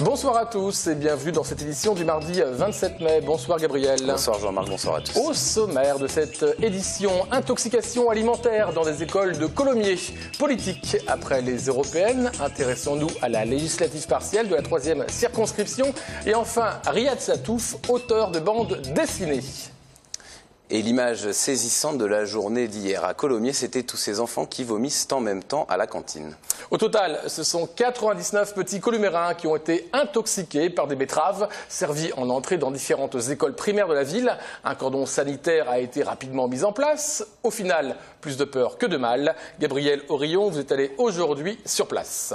Bonsoir à tous et bienvenue dans cette édition du mardi 27 mai. Bonsoir Gabriel. Bonsoir Jean-Marc, bonsoir à tous. Au sommaire de cette édition, intoxication alimentaire dans des écoles de Colomiers. Politique après les européennes, intéressons-nous à la législative partielle de la 3e circonscription. Et enfin, Riyad Satouf, auteur de bande dessinée. Et l'image saisissante de la journée d'hier à Colomiers, c'était tous ces enfants qui vomissent en même temps à la cantine. Au total, ce sont 99 petits columérins qui ont été intoxiqués par des betteraves servies en entrée dans différentes écoles primaires de la ville. Un cordon sanitaire a été rapidement mis en place. Au final, plus de peur que de mal. Gabriel Aurion, vous êtes allé aujourd'hui sur place.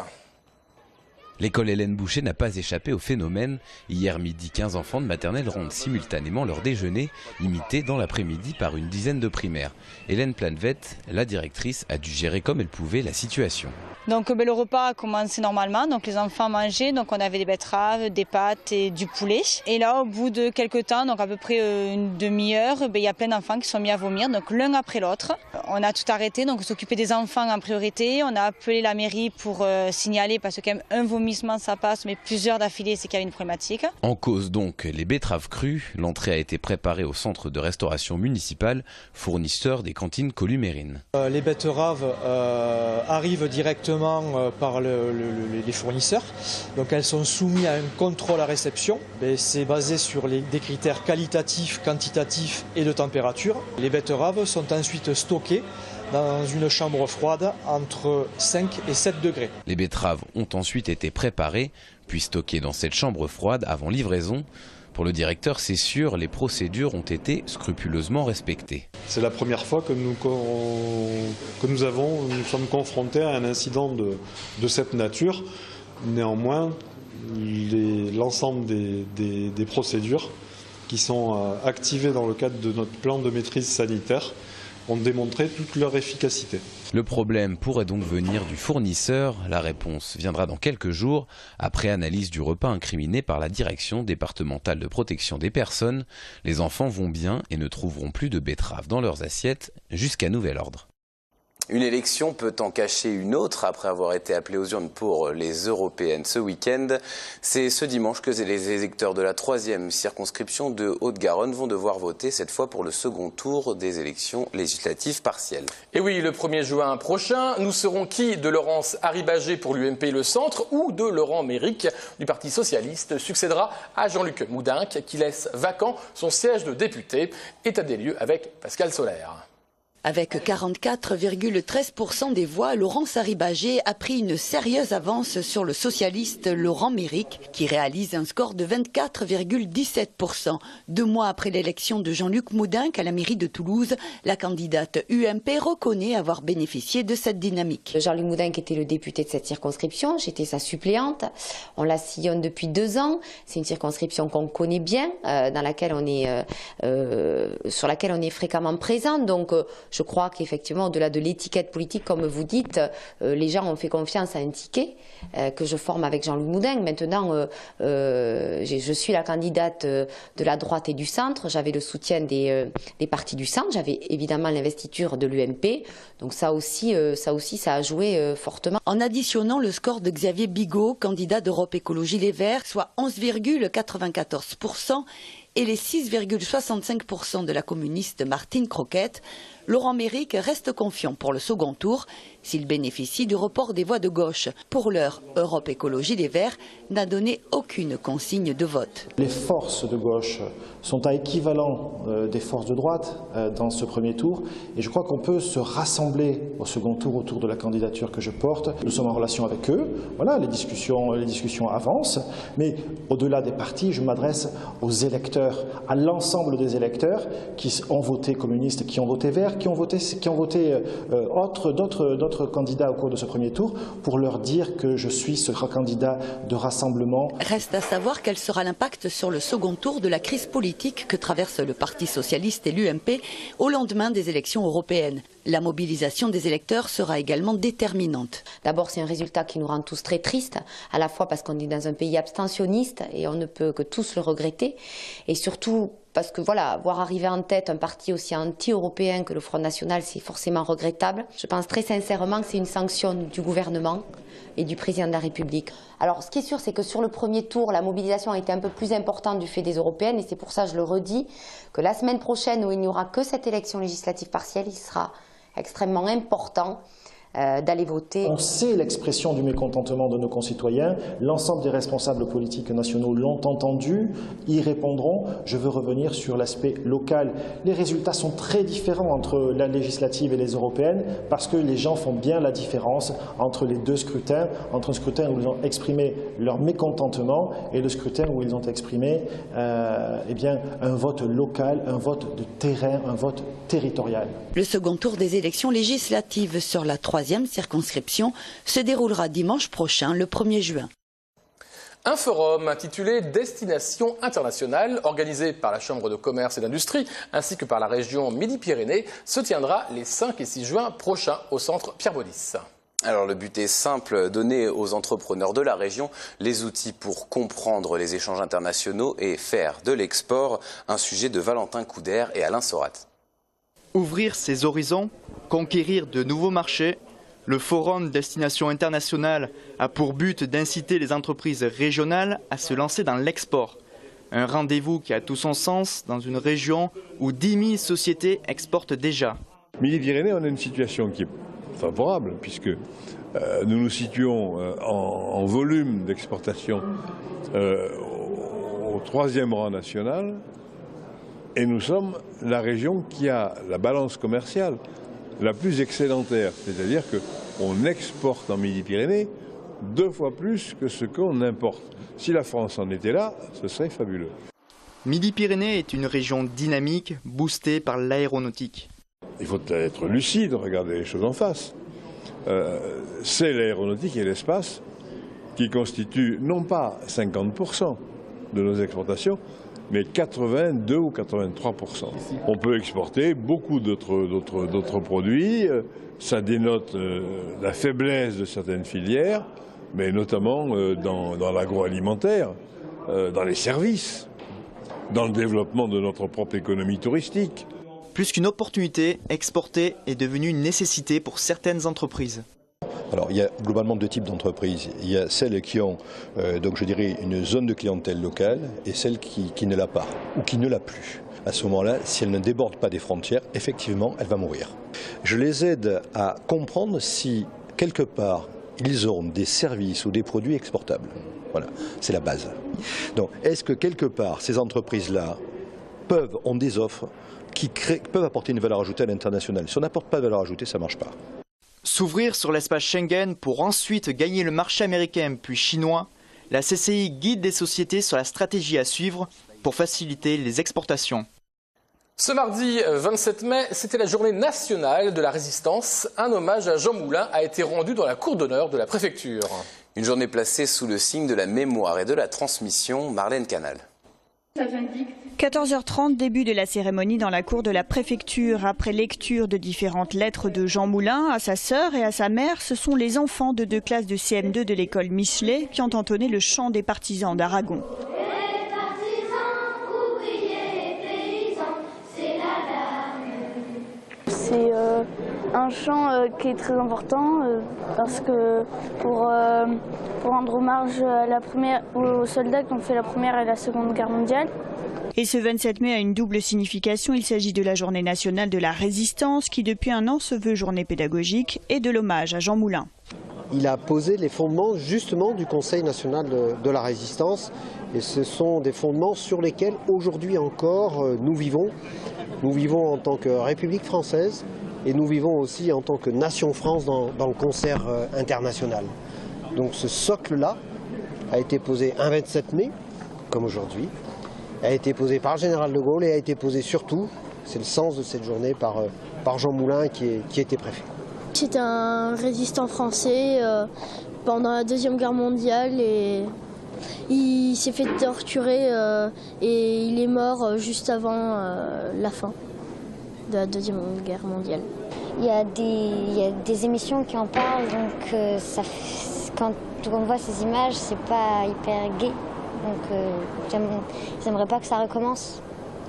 L'école Hélène Boucher n'a pas échappé au phénomène. Hier midi, 15 enfants de maternelle rendent simultanément leur déjeuner, imité dans l'après-midi par une dizaine de primaires. Hélène Planvette, la directrice, a dû gérer comme elle pouvait la situation. Donc le repas a commencé normalement, donc les enfants mangeaient, donc on avait des betteraves, des pâtes et du poulet. Et là, au bout de quelques temps, donc à peu près une demi-heure, il y a plein d'enfants qui sont mis à vomir, donc l'un après l'autre. On a tout arrêté, donc s'occuper des enfants en priorité. On a appelé la mairie pour signaler, parce que quand même un vomissement ça passe, mais plusieurs d'affilée, c'est qu'il y a une problématique. En cause donc les betteraves crues, l'entrée a été préparée au centre de restauration municipale, fournisseur des cantines columérines. Les betteraves arrivent directement par les fournisseurs, donc elles sont soumises à un contrôle à réception. C'est basé sur des critères qualitatifs, quantitatifs et de température. Les betteraves sont ensuite stockées dans une chambre froide entre 5 et 7 degrés. Les betteraves ont ensuite été préparées, puis stockées dans cette chambre froide avant livraison. Pour le directeur, c'est sûr, les procédures ont été scrupuleusement respectées. C'est la première fois que nous sommes confrontés à un incident de cette nature. Néanmoins, l'ensemble des procédures qui sont activées dans le cadre de notre plan de maîtrise sanitaire ont démontré toute leur efficacité. Le problème pourrait donc venir du fournisseur. La réponse viendra dans quelques jours, après analyse du repas incriminé par la direction départementale de protection des personnes. Les enfants vont bien et ne trouveront plus de betteraves dans leurs assiettes jusqu'à nouvel ordre. Une élection peut en cacher une autre après avoir été appelé aux urnes pour les européennes ce week-end. C'est ce dimanche que les électeurs de la 3e circonscription de Haute-Garonne vont devoir voter, cette fois pour le second tour des élections législatives partielles. Et oui, le 1er juin prochain, nous serons qui de Laurence Harribagé pour l'UMP Le Centre ou de Laurent Méric du Parti Socialiste succédera à Jean-Luc Moudenc qui laisse vacant son siège de député. État des lieux avec Pascal Solaire. Avec 44,13% des voix, Laurence Harribagé a pris une sérieuse avance sur le socialiste Laurent Méric, qui réalise un score de 24,17%. 2 mois après l'élection de Jean-Luc Moudenc à la mairie de Toulouse, la candidate UMP reconnaît avoir bénéficié de cette dynamique. Jean-Luc Moudenc était le député de cette circonscription, j'étais sa suppléante. On la sillonne depuis 2 ans. C'est une circonscription qu'on connaît bien, dans laquelle on est, sur laquelle on est fréquemment présent. Donc, je crois qu'effectivement, au-delà de l'étiquette politique, comme vous dites, les gens ont fait confiance à un ticket que je forme avec Jean-Luc Moudenc. Maintenant, je suis la candidate de la droite et du centre. J'avais le soutien des partis du centre. J'avais évidemment l'investiture de l'UMP. Donc ça aussi, ça a joué fortement. En additionnant le score de Xavier Bigot, candidat d'Europe Écologie Les Verts, soit 11,94%, et les 6,65% de la communiste Martine Croquette, Laurent Méric reste confiant pour le second tour s'il bénéficie du report des voix de gauche. Pour l'heure, Europe Écologie Les Verts n'a donné aucune consigne de vote. Les forces de gauche sont à équivalent des forces de droite dans ce premier tour et je crois qu'on peut se rassembler au second tour autour de la candidature que je porte. Nous sommes en relation avec eux, voilà, les discussions avancent, mais au-delà des partis, je m'adresse aux électeurs, à l'ensemble des électeurs qui ont voté communiste, qui ont voté vert, qui ont voté d'autres candidats au cours de ce premier tour, pour leur dire que je suis ce candidat de rassemblement. Reste à savoir quel sera l'impact sur le second tour de la crise politique que traverse le Parti Socialiste et l'UMP au lendemain des élections européennes. La mobilisation des électeurs sera également déterminante. D'abord, c'est un résultat qui nous rend tous très tristes, à la fois parce qu'on est dans un pays abstentionniste et on ne peut que tous le regretter, et surtout parce que voilà, voir arriver en tête un parti aussi anti-européen que le Front National, c'est forcément regrettable. Je pense très sincèrement que c'est une sanction du gouvernement et du président de la République. Alors ce qui est sûr, c'est que sur le premier tour, la mobilisation a été un peu plus importante du fait des européennes, et c'est pour ça, je le redis, que la semaine prochaine, où il n'y aura que cette élection législative partielle, il sera extrêmement important d'aller voter. On sait l'expression du mécontentement de nos concitoyens. L'ensemble des responsables politiques nationaux l'ont entendu, y répondront. Je veux revenir sur l'aspect local. Les résultats sont très différents entre la législative et les européennes parce que les gens font bien la différence entre les deux scrutins, entre un scrutin où ils ont exprimé leur mécontentement et le scrutin où ils ont exprimé un vote local, un vote de terrain, un vote territorial. Le second tour des élections législatives sur la troisième circonscription se déroulera dimanche prochain, le 1er juin. Un forum intitulé Destination internationale, organisé par la Chambre de commerce et d'industrie ainsi que par la région Midi-Pyrénées, se tiendra les 5 et 6 juin prochains au centre Pierre-Baudis. Alors le but est simple, donner aux entrepreneurs de la région les outils pour comprendre les échanges internationaux et faire de l'export un sujet de Valentin Couder et Alain Sorat. Ouvrir ses horizons, conquérir de nouveaux marchés, le Forum Destination Internationale a pour but d'inciter les entreprises régionales à se lancer dans l'export. Un rendez-vous qui a tout son sens dans une région où 10 000 sociétés exportent déjà. Midi-Pyrénées, on a une situation qui est favorable puisque nous nous situons en volume d'exportation au 3e rang national. Et nous sommes la région qui a la balance commerciale la plus excédentaire, c'est-à-dire qu'on exporte en Midi-Pyrénées 2 fois plus que ce qu'on importe. Si la France en était là, ce serait fabuleux. Midi-Pyrénées est une région dynamique, boostée par l'aéronautique. Il faut être lucide, regarder les choses en face. C'est l'aéronautique et l'espace qui constituent non pas 50% de nos exportations, mais 82 ou 83%. On peut exporter beaucoup d'autres produits. Ça dénote la faiblesse de certaines filières, mais notamment dans l'agroalimentaire, dans les services, dans le développement de notre propre économie touristique. Plus qu'une opportunité, exporter est devenu une nécessité pour certaines entreprises. Alors, il y a globalement 2 types d'entreprises. Il y a celles qui ont, donc je dirais, une zone de clientèle locale et celles qui ne l'a pas ou qui ne l'a plus. À ce moment-là, si elle ne déborde pas des frontières, effectivement, elle va mourir. Je les aide à comprendre si, quelque part, ils ont des services ou des produits exportables. Voilà, c'est la base. Donc, est-ce que, quelque part, ces entreprises-là ont des offres qui peuvent apporter une valeur ajoutée à l'international? Si on n'apporte pas de valeur ajoutée, ça ne marche pas. S'ouvrir sur l'espace Schengen pour ensuite gagner le marché américain puis chinois, la CCI guide des sociétés sur la stratégie à suivre pour faciliter les exportations. Ce mardi 27 mai, c'était la journée nationale de la résistance. Un hommage à Jean Moulin a été rendu dans la cour d'honneur de la préfecture. Une journée placée sous le signe de la mémoire et de la transmission. Marlène Canal. 14h30, début de la cérémonie dans la cour de la préfecture. Après lecture de différentes lettres de Jean Moulin à sa sœur et à sa mère, ce sont les enfants de 2 classes de CM2 de l'école Michelet qui ont entonné le chant des partisans d'Aragon. C'est un chant qui est très important parce que pour rendre hommage aux soldats qui ont fait la Première et la Seconde Guerre mondiale. Et ce 27 mai a une double signification. Il s'agit de la journée nationale de la résistance qui depuis un an se veut journée pédagogique et de l'hommage à Jean Moulin. Il a posé les fondements justement du Conseil national de la résistance et ce sont des fondements sur lesquels aujourd'hui encore nous vivons. Nous vivons en tant que République française et nous vivons aussi en tant que nation France dans le concert international. Donc ce socle-là a été posé un 27 mai, comme aujourd'hui, a été posé par le général de Gaulle et a été posé surtout, c'est le sens de cette journée, par Jean Moulin qui était préfet. C'est un résistant français pendant la Deuxième Guerre mondiale et il s'est fait torturer et il est mort juste avant la fin de la Deuxième Guerre mondiale. Il y a des émissions qui en parlent, donc quand on voit ces images, c'est pas hyper gai. Donc j'aimerais pas que ça recommence.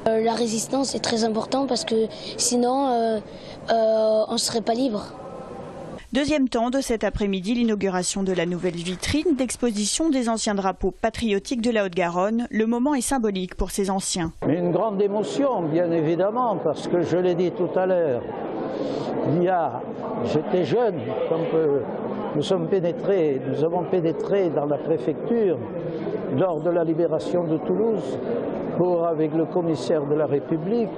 La résistance est très importante parce que sinon on ne serait pas libre. Deuxième temps de cet après-midi, l'inauguration de la nouvelle vitrine d'exposition des anciens drapeaux patriotiques de la Haute-Garonne. Le moment est symbolique pour ces anciens. Mais une grande émotion, bien évidemment, parce que je l'ai dit tout à l'heure, j'étais jeune, nous avons pénétré dans la préfecture lors de la libération de Toulouse pour, avec le commissaire de la République,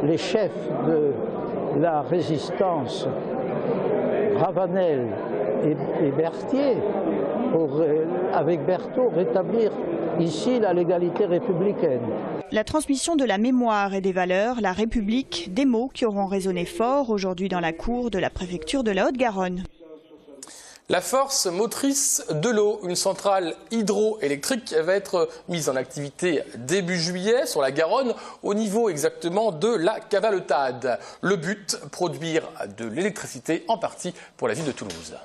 les chefs de la résistance, Ravanel et Berthier, pour, avec Berthaud, rétablir ici la légalité républicaine. La transmission de la mémoire et des valeurs, la République, des mots qui auront résonné fort aujourd'hui dans la cour de la préfecture de la Haute-Garonne. La force motrice de l'eau, une centrale hydroélectrique va être mise en activité début juillet sur la Garonne, au niveau exactement de la Cavaletade. Le but, produire de l'électricité en partie pour la ville de Toulouse.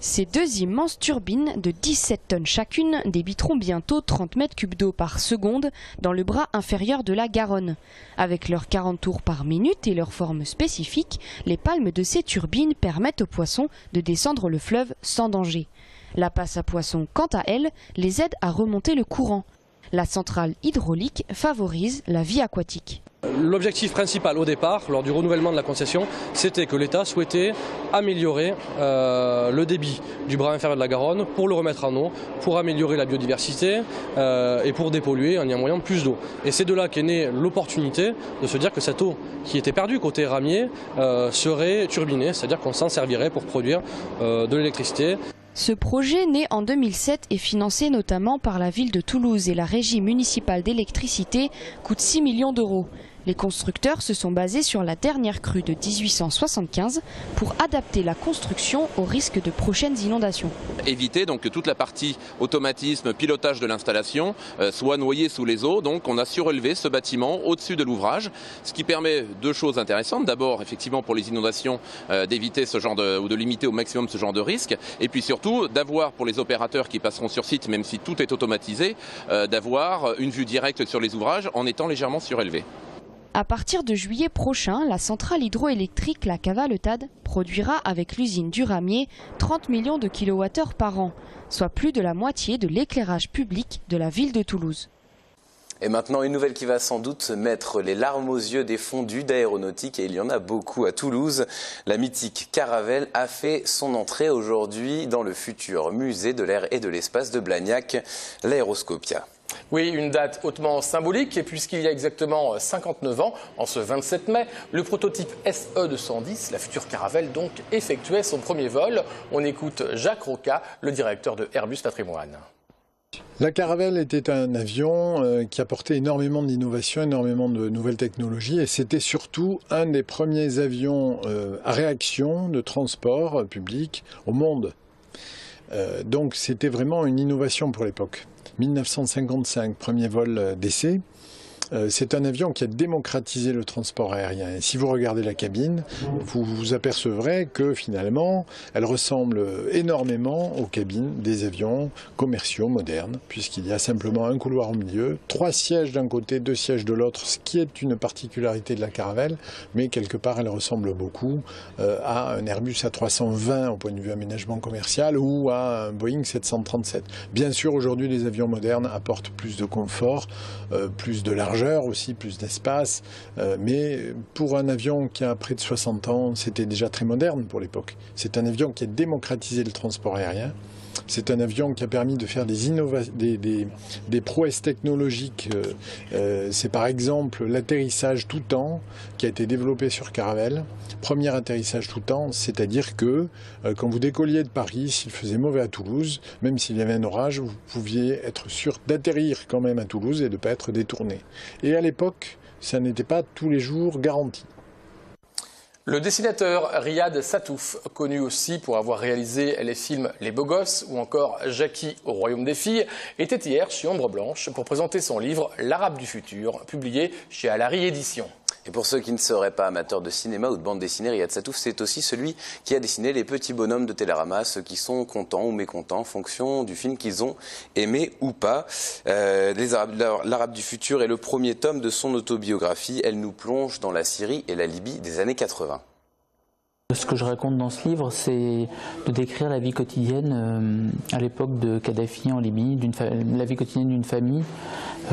Ces deux immenses turbines de 17 tonnes chacune débiteront bientôt 30 mètres cubes d'eau par seconde dans le bras inférieur de la Garonne. Avec leurs 40 tours par minute et leur forme spécifique, les palmes de ces turbines permettent aux poissons de descendre le fleuve sans danger. La passe à poissons, quant à elle, les aide à remonter le courant. La centrale hydraulique favorise la vie aquatique. L'objectif principal au départ, lors du renouvellement de la concession, c'était que l'État souhaitait améliorer le débit du bras inférieur de la Garonne pour le remettre en eau, pour améliorer la biodiversité et pour dépolluer en y envoyant plus d'eau. Et c'est de là qu'est née l'opportunité de se dire que cette eau qui était perdue côté ramier serait turbinée, c'est-à-dire qu'on s'en servirait pour produire de l'électricité. Ce projet, né en 2007 et financé notamment par la ville de Toulouse et la régie municipale d'électricité, coûte 6 millions d'euros. Les constructeurs se sont basés sur la dernière crue de 1875 pour adapter la construction au risque de prochaines inondations. Éviter donc que toute la partie automatisme, pilotage de l'installation soit noyée sous les eaux. Donc on a surélevé ce bâtiment au-dessus de l'ouvrage, ce qui permet deux choses intéressantes. D'abord, effectivement, pour les inondations, d'éviter ce genre ou de limiter au maximum ce genre de risque. Et puis surtout, d'avoir pour les opérateurs qui passeront sur site, même si tout est automatisé, d'avoir une vue directe sur les ouvrages en étant légèrement surélevé. À partir de juillet prochain, la centrale hydroélectrique La Cavaletade produira avec l'usine du Ramier 30 millions de kilowattheures par an, soit plus de la moitié de l'éclairage public de la ville de Toulouse. Et maintenant, une nouvelle qui va sans doute mettre les larmes aux yeux des fondus d'aéronautique, et il y en a beaucoup à Toulouse. La mythique Caravelle a fait son entrée aujourd'hui dans le futur musée de l'air et de l'espace de Blagnac, l'Aéroscopia. Oui, une date hautement symbolique, et puisqu'il y a exactement 59 ans, en ce 27 mai, le prototype SE-210, la future Caravelle, donc, effectuait son premier vol. On écoute Jacques Roca, le directeur de Airbus Patrimoine. La Caravelle était un avion qui apportait énormément d'innovation, énormément de nouvelles technologies, et c'était surtout un des premiers avions à réaction de transport public au monde. Donc c'était vraiment une innovation pour l'époque. 1955, premier vol d'essai. C'est un avion qui a démocratisé le transport aérien. Et si vous regardez la cabine, vous vous apercevrez que finalement, elle ressemble énormément aux cabines des avions commerciaux modernes, puisqu'il y a simplement un couloir au milieu, 3 sièges d'un côté, 2 sièges de l'autre, ce qui est une particularité de la Caravelle, mais quelque part elle ressemble beaucoup à un Airbus A320 au point de vue aménagement commercial ou à un Boeing 737. Bien sûr, aujourd'hui, les avions modernes apportent plus de confort, plus de largeur, aussi plus d'espace, mais pour un avion qui a près de 60 ans, c'était déjà très moderne pour l'époque. C'est un avion qui a démocratisé le transport aérien. C'est un avion qui a permis de faire des prouesses technologiques. C'est par exemple l'atterrissage tout temps qui a été développé sur Caravelle. Premier atterrissage tout temps, c'est-à-dire que quand vous décolliez de Paris, s'il faisait mauvais à Toulouse, même s'il y avait un orage, vous pouviez être sûr d'atterrir quand même à Toulouse et de ne pas être détourné. Et à l'époque, ça n'était pas tous les jours garanti. Le dessinateur Riyad Satouf, connu aussi pour avoir réalisé les films Les Beaux Gosses ou encore Jackie au Royaume des Filles, était hier chez Ombre Blanche pour présenter son livre L'Arabe du futur, publié chez Alary Éditions. Et pour ceux qui ne seraient pas amateurs de cinéma ou de bande dessinée, Riyad Satouf, c'est aussi celui qui a dessiné les petits bonhommes de Télérama, ceux qui sont contents ou mécontents en fonction du film qu'ils ont aimé ou pas. L'Arabe du futur est le premier tome de son autobiographie. Elle nous plonge dans la Syrie et la Libye des années 80. Ce que je raconte dans ce livre, c'est de décrire la vie quotidienne à l'époque de Kadhafi en Libye, la vie quotidienne d'une famille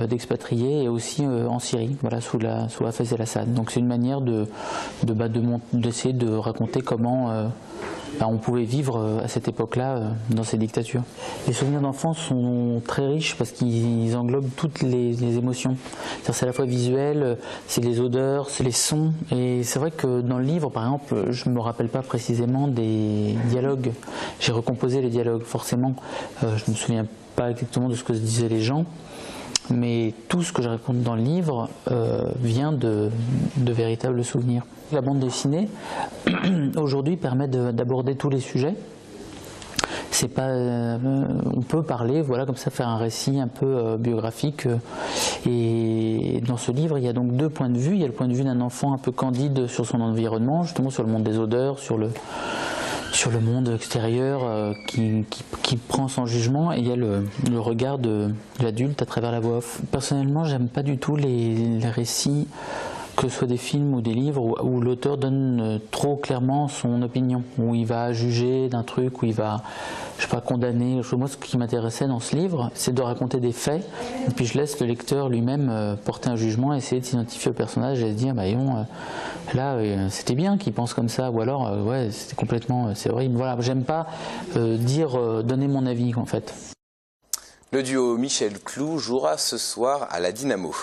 d'expatriés et aussi en Syrie, voilà, sous Hafez el-Assad. Donc c'est une manière d'essayer de raconter comment on pouvait vivre à cette époque-là dans ces dictatures. Les souvenirs d'enfance sont très riches parce qu'ils englobent toutes les émotions. C'est à la fois visuel, c'est les odeurs, c'est les sons. Et c'est vrai que dans le livre, par exemple, je ne me rappelle pas précisément des dialogues. J'ai recomposé les dialogues, forcément. Je ne me souviens pas exactement de ce que se disaient les gens. Mais tout ce que je raconte dans le livre vient de véritables souvenirs. La bande dessinée, aujourd'hui, permet d'aborder tous les sujets. C'est pas, on peut parler, voilà, comme ça, faire un récit un peu biographique. Et dans ce livre, il y a donc deux points de vue. Il y a le point de vue d'un enfant un peu candide sur son environnement, justement sur le monde des odeurs, sur le monde extérieur qui prend son jugement, et il y a le regard de l'adulte à travers la voix off. Personnellement, j'aime pas du tout les récits, que ce soit des films ou des livres, où l'auteur donne trop clairement son opinion, où il va juger d'un truc, où il va, je sais pas, condamner. Moi, ce qui m'intéressait dans ce livre, c'est de raconter des faits, et puis je laisse le lecteur lui-même porter un jugement, essayer de s'identifier au personnage et se dire, bah là, c'était bien qu'il pense comme ça, ou alors, ouais, c'était complètement, c'est horrible. Voilà, j'aime pas donner mon avis, en fait. Le duo Michel Clou jouera ce soir à la Dynamo.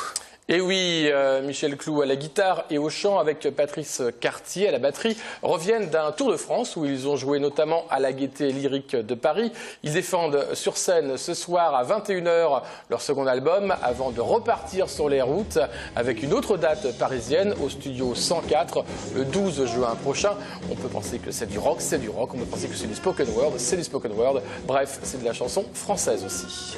Et oui, Michel Clou à la guitare et au chant avec Patrice Cartier à la batterie reviennent d'un Tour de France où ils ont joué notamment à la Gaîté Lyrique de Paris. Ils défendent sur scène ce soir à 21h leur second album avant de repartir sur les routes avec une autre date parisienne au studio 104 le 12 juin prochain. On peut penser que c'est du rock, on peut penser que c'est du spoken word, c'est du spoken word. Bref, c'est de la chanson française aussi.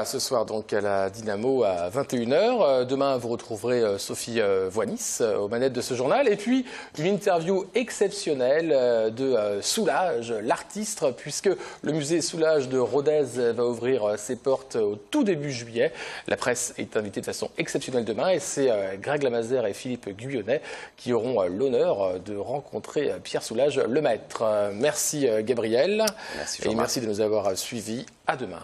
Ce soir donc à la Dynamo à 21h. Demain, vous retrouverez Sophie Voinis aux manettes de ce journal. Et puis, une interview exceptionnelle de Soulage, l'artiste, puisque le musée Soulage de Rodez va ouvrir ses portes au tout début juillet. La presse est invitée de façon exceptionnelle demain et c'est Greg Lamazer et Philippe Guyonnet qui auront l'honneur de rencontrer Pierre Soulage, le maître. Merci Gabriel. Merci, et merci de nous avoir suivis. À demain.